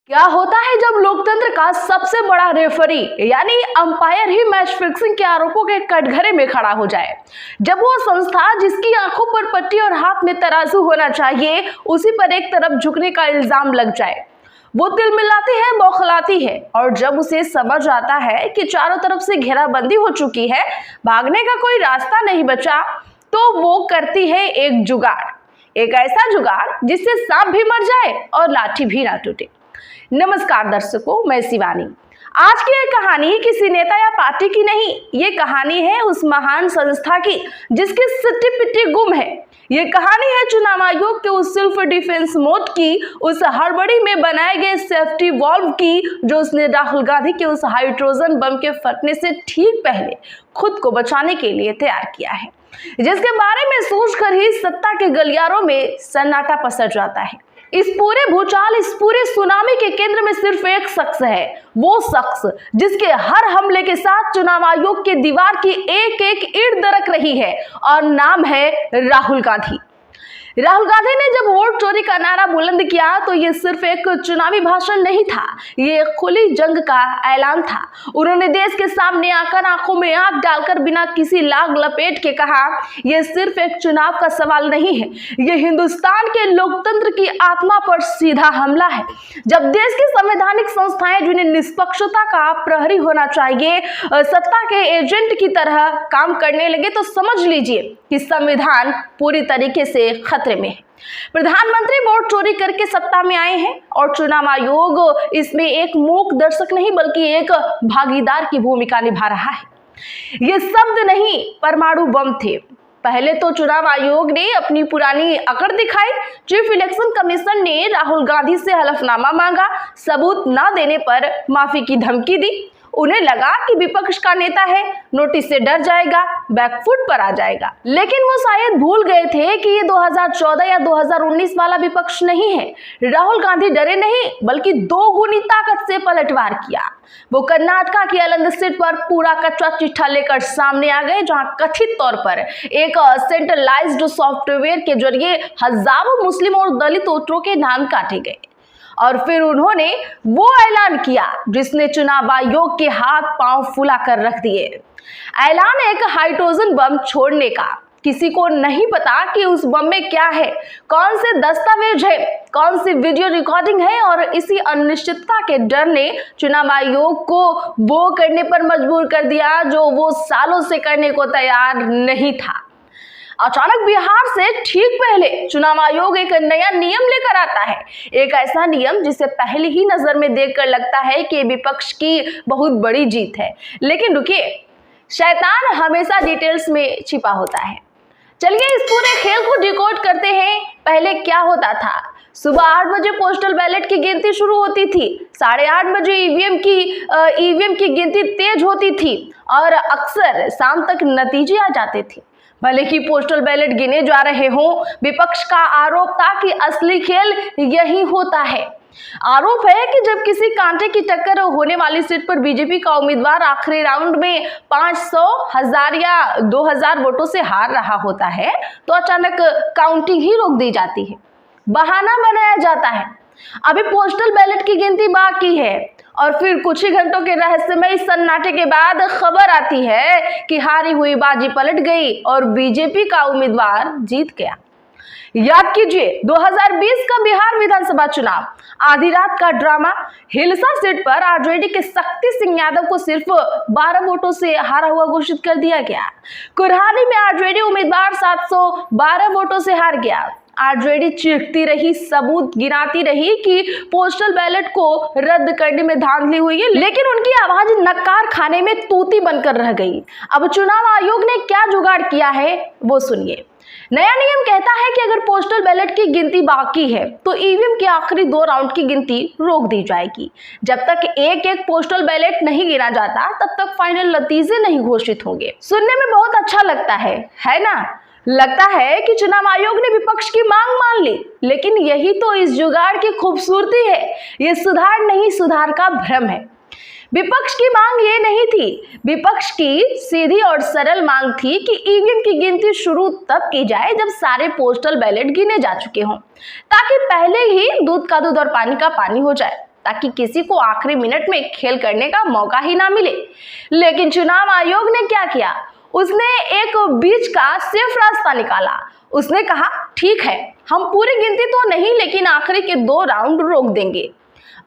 क्या होता है जब लोकतंत्र का सबसे बड़ा रेफरी यानी अंपायर ही मैच फिक्सिंग के आरोपों के कटघरे में खड़ा हो जाए? जब वो संस्था जिसकी आंखों पर पट्टी और हाथ में तराजू होना चाहिए उसी पर एक तरफ झुकने का इल्जाम लग जाए, वो तिलमिलाती है, बौखलाती है। और जब उसे समझ आता है कि चारों तरफ से घेराबंदी हो चुकी है, भागने का कोई रास्ता नहीं बचा, तो वो करती है एक जुगाड़, एक ऐसा जुगाड़ जिससे सांप भी मर जाए और लाठी भी ना टूटे। नमस्कार दर्शकों, मैं शिवानी। आज की ये कहानी किसी नेता या पार्टी की नहीं, ये कहानी है उस महान संस्था की जिसकी सिट्टी पिट्टी गुम है। ये कहानी है चुनाव आयोग के उस सेल्फ डिफेंस मोड की, उस हड़बड़ी में बनाए गए सेफ्टी वॉल्व की, जो उसने राहुल गांधी के उस हाइड्रोजन बम के फटने से ठीक पहले खुद को बचाने के लिए तैयार किया है, जिसके बारे में सोचकर ही सत्ता के गलियारों में सन्नाटा पसर जाता है। इस पूरे भूचाल, इस पूरे सुनामी के केंद्र में सिर्फ एक शख्स है, वो शख्स जिसके हर हमले के साथ चुनाव आयोग के दीवार की एक एक ईंट दरक रही है, और नाम है राहुल गांधी। राहुल गांधी ने जब वोट चोरी का नारा बुलंद किया तो ये सिर्फ एक चुनावी भाषण नहीं था, ये एक खुली जंग का ऐलान था। उन्होंने देश के सामने आकर आंखों में आंख डालकर बिना किसी लाग लपेट के कहा, ये सिर्फ एक चुनाव का सवाल नहीं है, ये हिंदुस्तान के लोकतंत्र की आत्मा पर सीधा हमला है। जब देश की संवैधानिक संस्थाएं, जिन्हें निष्पक्षता का प्रहरी होना चाहिए, सत्ता के एजेंट की तरह काम करने लगे, तो समझ लीजिए कि संविधान पूरी तरीके से खतरे में है। प्रधानमंत्री वोट चोरी करके सत्ता में आए हैं और चुनाव आयोग इसमें एक मूक दर्शक नहीं बल्कि एक भागीदार की भूमिका निभा रहा है। ये शब्द नहीं, परमाणु बम थे। पहले तो चुनाव आयोग ने अपनी पुरानी अकड़ दिखाई। चीफ इलेक्शन कमीशन ने राहुल गांधी से हलफनामा मांगा, सबूत ना देने पर माफी की धमकी दी। उन्हें लगा कि विपक्ष का नेता है, नोटिस से डर जाएगा, बैकफुट पर आ जाएगा। लेकिन वो शायद भूल गए थे कि ये 2014 या 2019 वाला विपक्ष नहीं है। राहुल गांधी डरे नहीं बल्कि दोगुनी ताकत से पलटवार किया। वो कर्नाटका की अलंग सीट पर पूरा कच्चा चिट्ठा लेकर सामने आ गए, जहां कथित तौर पर एक सेंट्रलाइज्ड सॉफ्टवेयर के जरिए हजारों मुस्लिम और दलित वोटरों के नाम काटे गए। और फिर उन्होंने वो ऐलान किया जिसने चुनाव आयोग के हाथ पांव फुला कर रख दिए। ऐलान एक हाइड्रोजन बम छोड़ने का। किसी को नहीं पता कि उस बम में क्या है, कौन से दस्तावेज है, कौन सी वीडियो रिकॉर्डिंग है, और इसी अनिश्चितता के डर ने चुनाव आयोग को वो करने पर मजबूर कर दिया जो वो सालों से करने को तैयार नहीं था। अचानक बिहार से ठीक पहले चुनाव आयोग एक नया नियम लेकर आता है, एक ऐसा नियम जिसे पहली ही नजर में देखकर लगता है कि विपक्ष की बहुत बड़ी जीत है। लेकिन रुकिए, शैतान हमेशा डिटेल्स में छिपा होता है। चलिए इस पूरे खेल को डिकोड करते हैं। पहले क्या होता था? सुबह 8 बजे पोस्टल बैलेट की गिनती शुरू होती थी, 8:30 बजे ईवीएम की गिनती तेज होती थी और अक्सर शाम तक नतीजे आ जाते थे। भले ही पोस्टल बैलेट गिने जा रहे हों, विपक्ष का आरोप था कि असली खेल यही होता है। आरोप है कि जब किसी कांटे की टक्कर होने वाली सीट पर बीजेपी का उम्मीदवार आखिरी राउंड में 500, 1000 या 2000 वोटों से हार रहा होता है, तो अचानक काउंटिंग ही रोक दी जाती है। बहाना बनाया जाता है, अभी पोस्टल बैलेट की गिनती बाकी है। और फिर कुछ ही घंटों के रहस्यमय सन्नाटे के बाद खबर आती है कि हारी हुई बाजी पलट गई और बीजेपी का उम्मीदवार जीत गया। याद कीजिए 2020 का बिहार विधानसभा चुनाव, आधी रात का ड्रामा। हिलसा सीट पर आरजेडी के शक्ति सिंह यादव को सिर्फ 12 वोटों से हारा हुआ घोषित कर दिया गया। कुरहानी में आरजेडी उम्मीदवार 712 वोटों से हार गया। आरजेडी चीखती रही, सबूत गिनाती रही कि पोस्टल बैलेट को रद्द करने में धांधली हुई है, लेकिन उनकी आवाज नक्कार खाने में तूती बनकर रह गई। अब चुनाव आयोग ने क्या जुगाड़ किया है वो सुनिए। नया नियम कहता है कि अगर पोस्टल बैलेट की गिनती बाकी है तो ईवीएम के आखिरी 2 राउंड की गिनती रोक दी जाएगी। जब तक एक एक पोस्टल बैलेट नहीं गिना जाता तब तक फाइनल नतीजे नहीं घोषित होंगे। सुनने में बहुत अच्छा लगता है ना? लगता है कि चुनाव आयोग ने विपक्ष की मांग मान ली, लेकिन यही तो इस जुगाड़ की खूबसूरती है। ये सुधार नहीं, सुधार का भ्रम है। विपक्ष की मांग ये नहीं थी, विपक्ष की सीधी और सरल मांग थी कि ईवीएम की गिनती शुरू तब की जाए जब सारे पोस्टल बैलेट गिने जा चुके हों, ताकि पहले ही दूध का दूध और पानी का पानी हो जाए, ताकि किसी को आखिरी मिनट में खेल करने का मौका ही ना मिले। लेकिन चुनाव आयोग ने क्या किया, उसने एक बीच का सेफ रास्ता निकाला। उसने कहा ठीक है, हम पूरी गिनती तो नहीं लेकिन आखिरी के 2 राउंड रोक देंगे।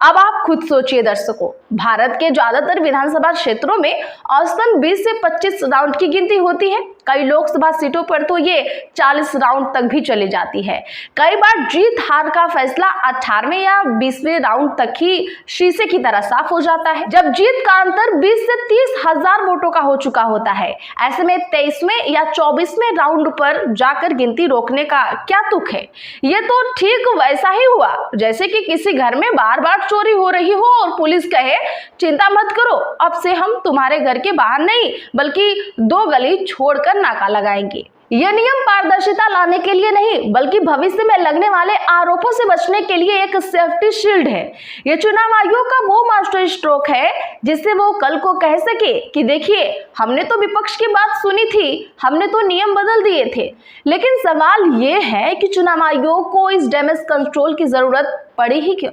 अब आप खुद सोचिए दर्शकों, भारत के ज्यादातर विधानसभा क्षेत्रों में औसतन 20 से 25 राउंड की गिनती होती है। कई लोकसभा सीटों पर तो ये 40 राउंड तक भी चली जाती है। कई बार जीत हार का फैसला 18वें या 20वें राउंड तक ही शीशे की तरह साफ हो जाता है, जब जीत का अंतर 20 से 30 हजार वोटों का हो चुका होता है। ऐसे में 23वें या 24वें राउंड पर जाकर गिनती रोकने का क्या तुक है। ये तो ठीक वैसा ही हुआ जैसे कि किसी घर में बार बार चोरी हो रही हो और पुलिस कहे चिंता मत करो, अब से हम तुम्हारे घर के बाहर नहीं बल्कि 2 गली छोड़कर नाका लगाएंगे। यह नियम पारदर्शिता लाने के लिए नहीं बल्कि भविष्य में लगने वाले आरोपों से बचने के लिए एक सेफ्टी शील्ड है। यह चुनाव आयोग का वो मास्टर स्ट्रोक है जिससे वो कल को कह सके कि देखिए हमने तो विपक्ष की बात सुनी थी, हमने तो नियम बदल दिए थे। लेकिन सवाल ये है कि चुनाव आयोग को इस डैमेज कंट्रोल की जरूरत पड़ी ही क्यों?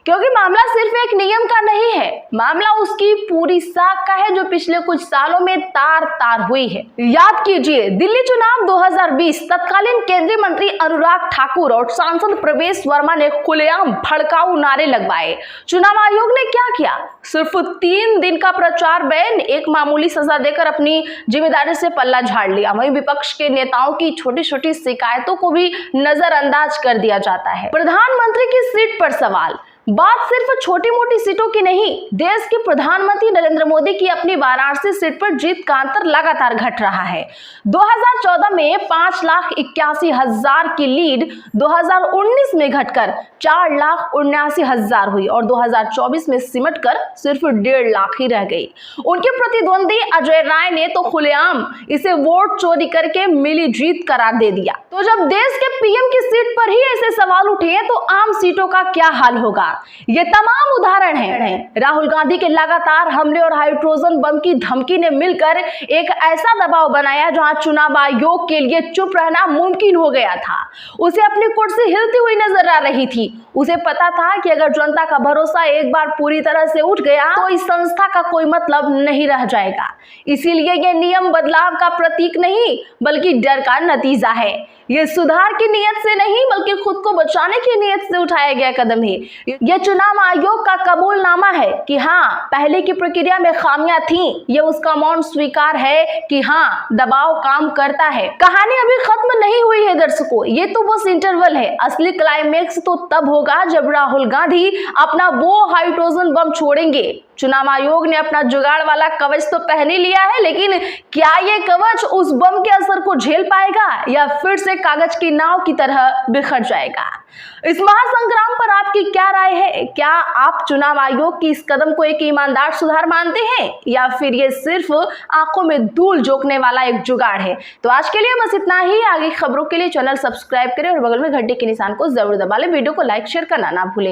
क्योंकि मामला सिर्फ एक नियम का नहीं है, मामला उसकी पूरी साख का है जो पिछले कुछ सालों में तार तार हुई है। याद कीजिए दिल्ली चुनाव 2020, तत्कालीन केंद्रीय मंत्री अनुराग ठाकुर और सांसद प्रवेश वर्मा ने खुलेआम भड़काऊ नारे लगवाए। चुनाव आयोग ने क्या किया, सिर्फ 3 दिन का प्रचार बैन, एक मामूली सजा देकर अपनी जिम्मेदारी से पल्ला झाड़ लिया। वहीं विपक्ष के नेताओं की छोटी छोटी शिकायतों को भी नजरअंदाज कर दिया जाता है। प्रधानमंत्री की सीट पर सवाल, बात सिर्फ छोटी मोटी सीटों की नहीं, देश के प्रधानमंत्री नरेंद्र मोदी की अपनी वाराणसी सीट पर जीत का अंतर लगातार घट रहा है। 2014 में 5,81,000 की लीड 2019 में घटकर 4,79,000 हुई और 2024 में सिमटकर सिर्फ 1.5 लाख ही रह गई। उनके प्रतिद्वंदी अजय राय ने तो खुलेआम इसे वोट चोरी करके मिली जीत करार दे दिया। तो जब देश के पीएम की सीट पर ही ऐसे सवाल उठे तो आम सीटों का क्या हाल होगा। ये तमाम उदाहरण हैं। राहुल गांधी के लगातार हमले और हाइड्रोजन बम की धमकी ने मिलकर एक ऐसा दबाव बनाया जहां चुनाव आयोग के लिए चुप रहना मुमकिन हो गया था। उसे अपनी कुर्सी हिलती हुई नजर आ रही थी। उसे पता था कि अगर जनता का भरोसा एक बार पूरी तरह से उठ गया तो इस संस्था का कोई मतलब नहीं रह जाएगा। इसीलिए ये नियम बदलाव का प्रतीक नहीं बल्कि डर का नतीजा है। ये सुधार की नीयत से नहीं बल्कि खुद को बचाने की नीयत से उठाया गया कदम है। यह चुनाव आयोग का कबूलनामा है कि हाँ पहले की प्रक्रिया में खामियां थीं। ये उसका मौन स्वीकार है कि हाँ दबाव काम करता है। कहानी अभी खत्म नहीं हुई है दर्शकों, ये तो बस इंटरवल है। असली क्लाइमेक्स तो तब होगा जब राहुल गांधी अपना वो हाइड्रोजन बम छोड़ेंगे। चुनाव आयोग ने अपना जुगाड़ वाला कवच तो पहन ही लिया है, लेकिन क्या ये कवच उस बम के असर को झेल पाएगा या फिर से कागज की नाव की तरह बिखर जाएगा? इस महासंग्राम पर आपकी क्या राय है? क्या आप चुनाव आयोग की इस कदम को एक ईमानदार सुधार मानते हैं या फिर ये सिर्फ आंखों में धूल झोंकने वाला एक जुगाड़ है? तो आज के लिए बस इतना ही। आगे खबरों के लिए चैनल सब्सक्राइब करें और बगल में घंटे के निशान को जरूर दबा लें। वीडियो को लाइक शेयर करना ना भूलें।